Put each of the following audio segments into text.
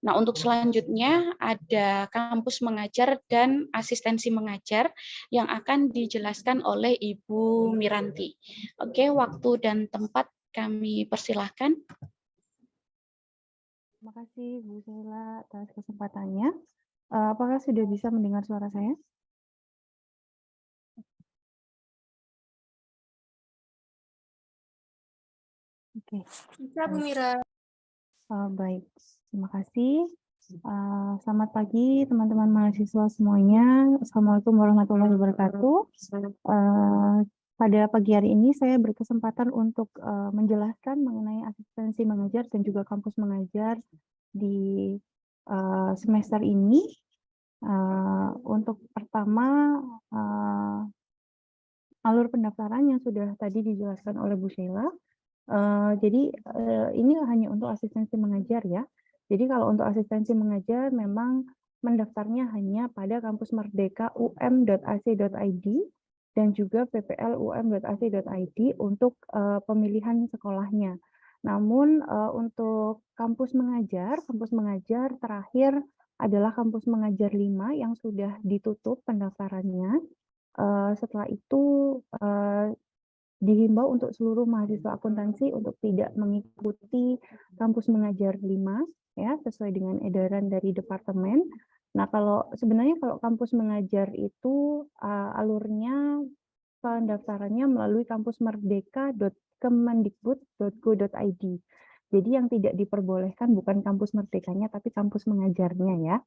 Nah, untuk selanjutnya ada kampus mengajar dan asistensi mengajar yang akan dijelaskan oleh Ibu Miranti. Oke, waktu dan tempat kami persilahkan. Terima kasih Bu Sheila atas kesempatannya. Apakah sudah bisa mendengar suara saya? Oke. Bisa Bu Mira. Baik, terima kasih. Selamat pagi teman-teman mahasiswa semuanya. Assalamualaikum warahmatullahi wabarakatuh. Pada pagi hari ini saya berkesempatan untuk menjelaskan mengenai asistensi mengajar dan juga kampus mengajar di semester ini. Untuk pertama, alur pendaftaran yang sudah tadi dijelaskan oleh Bu Sheila. Jadi ini hanya untuk asistensi mengajar ya. Jadi kalau untuk asistensi mengajar memang mendaftarnya hanya pada kampus Merdeka um.ac.id dan juga pplum.ac.id untuk pemilihan sekolahnya. Namun untuk kampus mengajar terakhir adalah kampus mengajar 5 yang sudah ditutup pendaftarannya. Setelah itu dihimbau untuk seluruh mahasiswa akuntansi untuk tidak mengikuti kampus mengajar 5 ya, sesuai dengan edaran dari departemen. Nah, sebenarnya kalau kampus mengajar itu alurnya pendaftarannya melalui kampus merdeka.kemendikbud.go.id. Jadi yang tidak diperbolehkan bukan kampus merdekanya tapi kampus mengajarnya ya.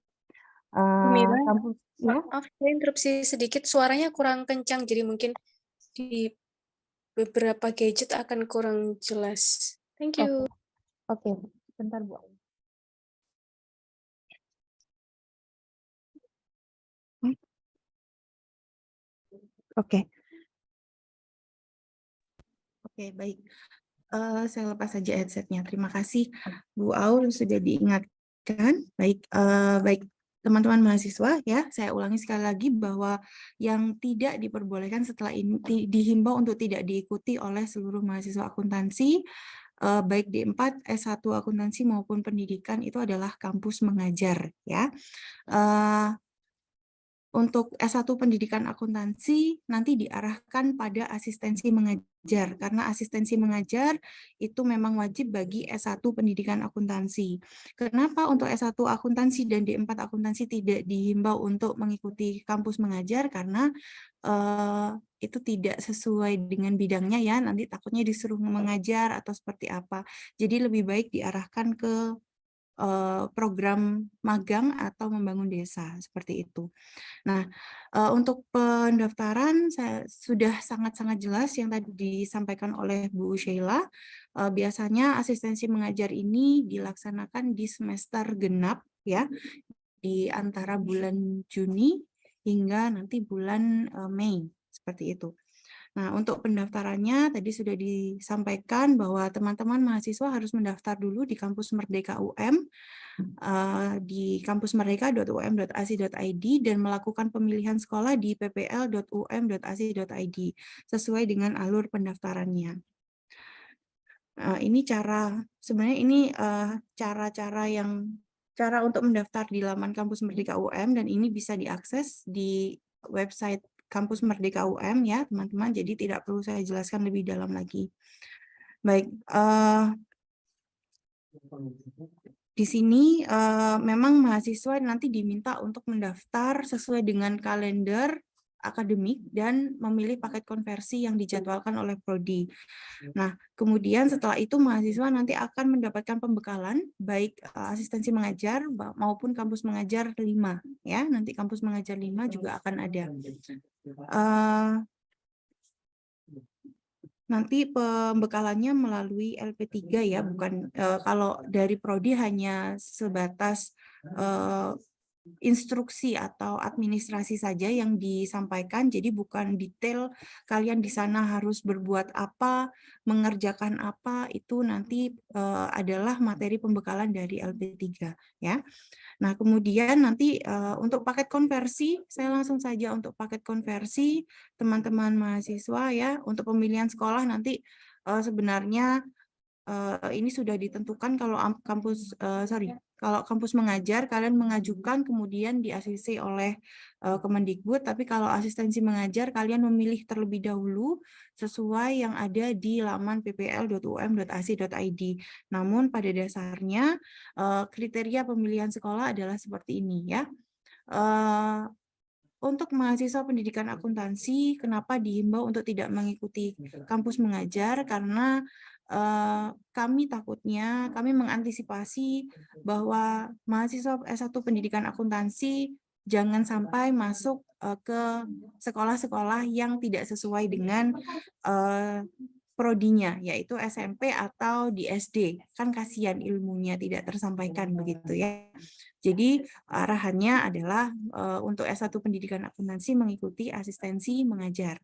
Mira, Kampus ya. maaf, saya interupsi sedikit, suaranya kurang kencang, jadi mungkin di beberapa gadget akan kurang jelas. Thank you. Oke, bentar Bu. Oke. Oke, baik. Saya lepas saja headsetnya. Terima kasih Bu Aul sudah diingatkan. Baik, baik teman-teman mahasiswa ya, saya ulangi sekali lagi bahwa yang tidak diperbolehkan setelah ini dihimbau untuk tidak diikuti oleh seluruh mahasiswa akuntansi baik D4, S1 akuntansi maupun pendidikan itu adalah kampus mengajar ya. Untuk S1 pendidikan akuntansi nanti diarahkan pada asistensi mengajar, karena asistensi mengajar itu memang wajib bagi S1 pendidikan akuntansi. Kenapa untuk S1 akuntansi dan D4 akuntansi tidak dihimbau untuk mengikuti kampus mengajar? Karena itu tidak sesuai dengan bidangnya ya, nanti takutnya disuruh mengajar atau seperti apa. Jadi lebih baik diarahkan ke program magang atau membangun desa, seperti itu. Nah, untuk pendaftaran sudah sangat-sangat jelas yang tadi disampaikan oleh Bu Sheila. Biasanya asistensi mengajar ini dilaksanakan di semester genap ya, di antara bulan Juni hingga nanti bulan Mei, seperti itu. Nah, untuk pendaftarannya tadi sudah disampaikan bahwa teman-teman mahasiswa harus mendaftar dulu di kampus Merdeka UM, di kampusmerdeka.um.ac.id dan melakukan pemilihan sekolah di ppl.um.ac.id sesuai dengan alur pendaftarannya. Ini sebenarnya ini cara untuk mendaftar di laman kampus Merdeka UM, dan ini bisa diakses di website kampus Merdeka UM ya teman-teman, jadi tidak perlu saya jelaskan lebih dalam lagi. Baik, di sini memang mahasiswa nanti diminta untuk mendaftar sesuai dengan kalender akademik dan memilih paket konversi yang dijadwalkan oleh prodi. Nah, kemudian setelah itu mahasiswa nanti akan mendapatkan pembekalan baik asistensi mengajar maupun kampus mengajar 5 ya. Nanti kampus mengajar 5 juga akan ada. Nanti pembekalannya melalui LP3 ya, bukan kalau dari prodi hanya sebatas instruksi atau administrasi saja yang disampaikan, jadi bukan detail kalian di sana harus berbuat apa, mengerjakan apa, itu nanti adalah materi pembekalan dari LP3 ya. Nah, kemudian nanti untuk paket konversi, saya langsung saja untuk paket konversi teman-teman mahasiswa ya, untuk pemilihan sekolah nanti sebenarnya ini sudah ditentukan kalau Kalau kampus mengajar, kalian mengajukan kemudian di-ACC oleh Kemendikbud, tapi kalau asistensi mengajar, kalian memilih terlebih dahulu sesuai yang ada di laman ppl.um.ac.id. Namun pada dasarnya kriteria pemilihan sekolah adalah seperti ini ya. Untuk mahasiswa pendidikan akuntansi, kenapa dihimbau untuk tidak mengikuti kampus mengajar? Karena kami mengantisipasi bahwa mahasiswa S1 pendidikan akuntansi jangan sampai masuk ke sekolah-sekolah yang tidak sesuai dengan prodinya, yaitu SMP atau di SD. Kan kasihan ilmunya tidak tersampaikan begitu ya. Jadi arahannya adalah untuk S1 pendidikan akuntansi mengikuti asistensi mengajar.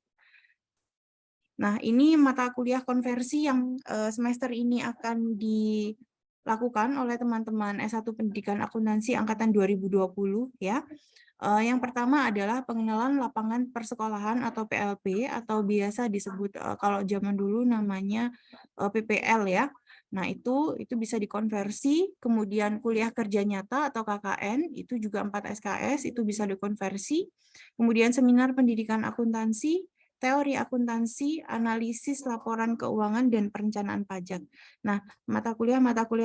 Nah, ini mata kuliah konversi yang semester ini akan dilakukan oleh teman-teman S1 Pendidikan Akuntansi angkatan 2020 ya. Yang pertama adalah pengenalan lapangan persekolahan atau PLP atau biasa disebut kalau zaman dulu namanya PPL ya. Nah, itu bisa dikonversi, kemudian kuliah kerja nyata atau KKN itu juga 4 SKS itu bisa dikonversi. Kemudian seminar pendidikan akuntansi, teori akuntansi, analisis laporan keuangan, dan perencanaan pajak. Nah, mata kuliah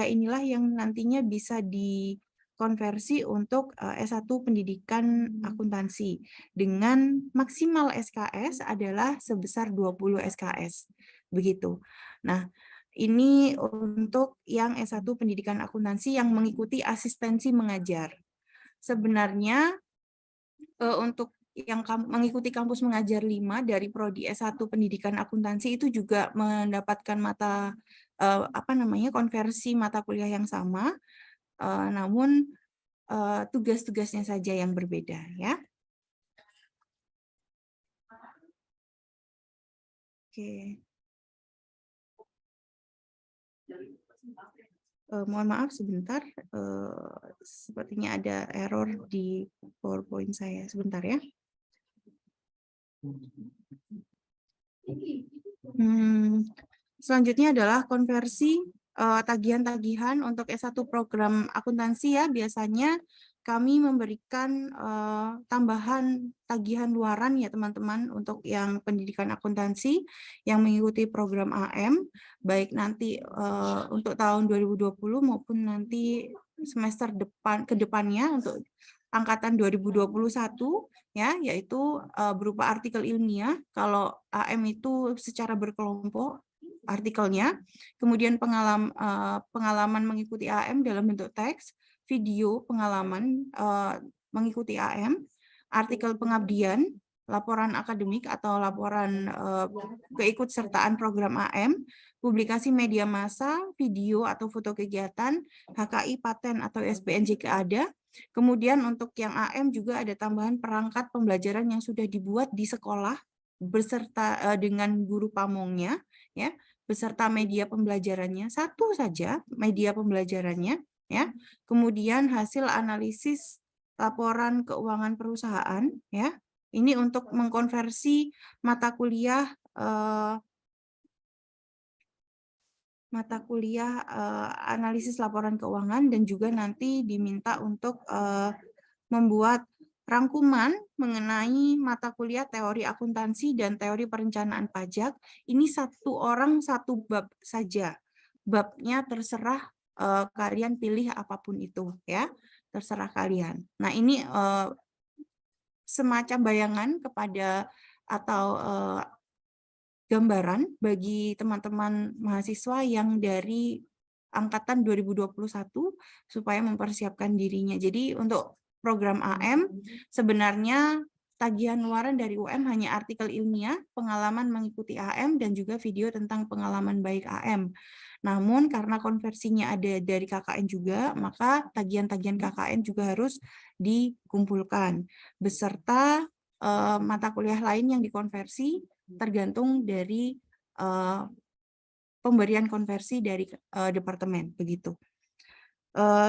inilah yang nantinya bisa dikonversi untuk S1 pendidikan akuntansi. Dengan maksimal SKS adalah sebesar 20 SKS. Begitu. Nah, ini untuk yang S1 pendidikan akuntansi yang mengikuti asistensi mengajar. Sebenarnya untuk yang mengikuti kampus mengajar 5 dari prodi S1 pendidikan akuntansi itu juga mendapatkan konversi mata kuliah yang sama, namun tugas-tugasnya saja yang berbeda ya. Oke. Mohon maaf sebentar, sepertinya ada error di PowerPoint saya. Sebentar ya. Selanjutnya adalah konversi tagihan-tagihan untuk S1 program akuntansi ya. Biasanya kami memberikan tambahan tagihan luaran ya teman-teman untuk yang pendidikan akuntansi yang mengikuti program AM, baik nanti untuk tahun 2020 maupun nanti semester ke depannya untuk angkatan 2021 ya, yaitu berupa artikel ilmiah. Kalau AM itu secara berkelompok artikelnya, kemudian pengalaman mengikuti AM dalam bentuk teks, video pengalaman mengikuti AM, artikel pengabdian, laporan akademik atau laporan keikutsertaan program AM, publikasi media massa, video atau foto kegiatan, HKI, paten atau SPNJK ada. Kemudian untuk yang AM juga ada tambahan perangkat pembelajaran yang sudah dibuat di sekolah beserta dengan guru pamongnya, ya, beserta media pembelajarannya, satu saja media pembelajarannya, ya. Kemudian hasil analisis laporan keuangan perusahaan, ya. Ini untuk mengkonversi mata kuliah analisis laporan keuangan, dan juga nanti diminta untuk membuat rangkuman mengenai mata kuliah teori akuntansi dan teori perencanaan pajak. Ini satu orang satu bab saja. Babnya terserah kalian pilih apapun itu ya, terserah kalian. Nah, ini semacam bayangan kepada atau gambaran bagi teman-teman mahasiswa yang dari angkatan 2021 supaya mempersiapkan dirinya. Jadi untuk program AM sebenarnya tagihan luaran dari UM hanya artikel ilmiah, pengalaman mengikuti AM, dan juga video tentang pengalaman baik AM. Namun karena konversinya ada dari KKN juga, maka tagihan-tagihan KKN juga harus dikumpulkan beserta mata kuliah lain yang dikonversi tergantung dari pemberian konversi dari departemen begitu.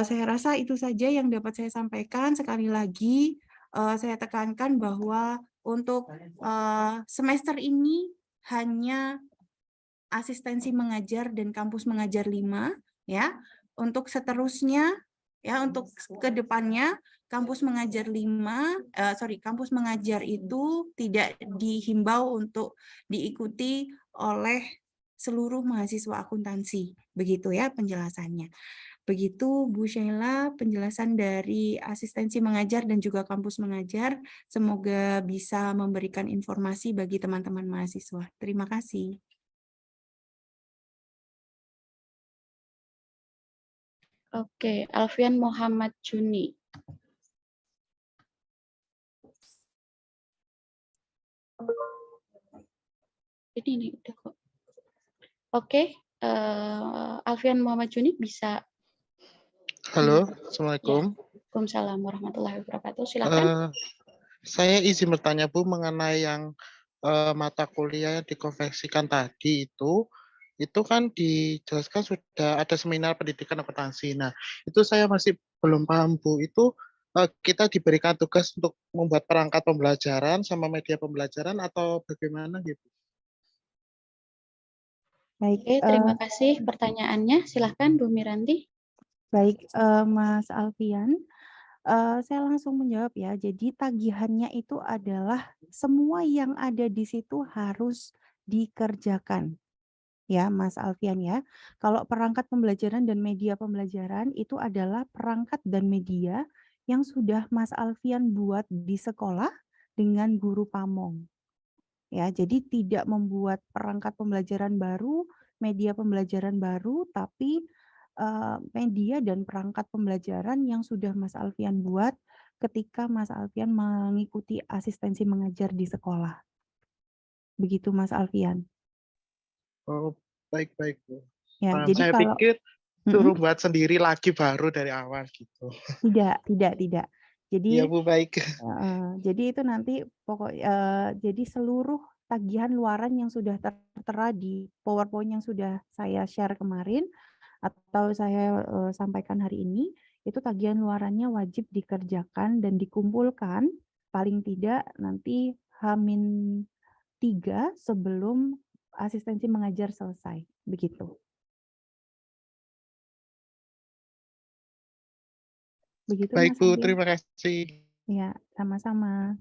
Saya rasa itu saja yang dapat saya sampaikan. Sekali lagi saya tekankan bahwa untuk semester ini hanya asistensi mengajar dan kampus mengajar 5 ya. Untuk seterusnya Ya, untuk kedepannya kampus mengajar kampus mengajar itu tidak dihimbau untuk diikuti oleh seluruh mahasiswa akuntansi. Begitu ya penjelasannya. Begitu Bu Sheila penjelasan dari asistensi mengajar dan juga kampus mengajar. Semoga bisa memberikan informasi bagi teman-teman mahasiswa. Terima kasih. Oke, Alfian Muhammad Juni. Ini udah kok. Oke, Alfian Muhammad Juni bisa. Halo, Ya. Assalamualaikum. Waalaikumsalam warahmatullahi wabarakatuh. Silakan. Saya izin bertanya Bu mengenai yang mata kuliah yang dikonversikan tadi itu kan dijelaskan sudah ada seminar pendidikan akuntansi. Nah, itu saya masih belum paham Bu. Itu kita diberikan tugas untuk membuat perangkat pembelajaran sama media pembelajaran atau bagaimana gitu? Baik, Oke, terima kasih pertanyaannya. Silahkan Bu Miranti. baik, Mas Alfian. Saya langsung menjawab ya. Jadi tagihannya itu adalah semua yang ada di situ harus dikerjakan. Ya, Mas Alfian ya. Kalau perangkat pembelajaran dan media pembelajaran itu adalah perangkat dan media yang sudah Mas Alfian buat di sekolah dengan guru pamong. Ya, jadi tidak membuat perangkat pembelajaran baru, media pembelajaran baru, tapi media dan perangkat pembelajaran yang sudah Mas Alfian buat ketika Mas Alfian mengikuti asistensi mengajar di sekolah. Begitu Mas Alfian. Oh, baik-baik Bu. Ya, Paham. jadi Saya kalau pikir suruh buat sendiri lagi baru dari awal gitu. tidak. Jadi Iya Bu, baik. jadi itu nanti jadi seluruh tagihan luaran yang sudah tertera di PowerPoint yang sudah saya share kemarin atau saya sampaikan hari ini, itu tagihan luarannya wajib dikerjakan dan dikumpulkan paling tidak nanti H-3 sebelum asistensi mengajar selesai, begitu. Begitu Baik Mas Bu, Alfian. terima kasih. Ya, sama-sama.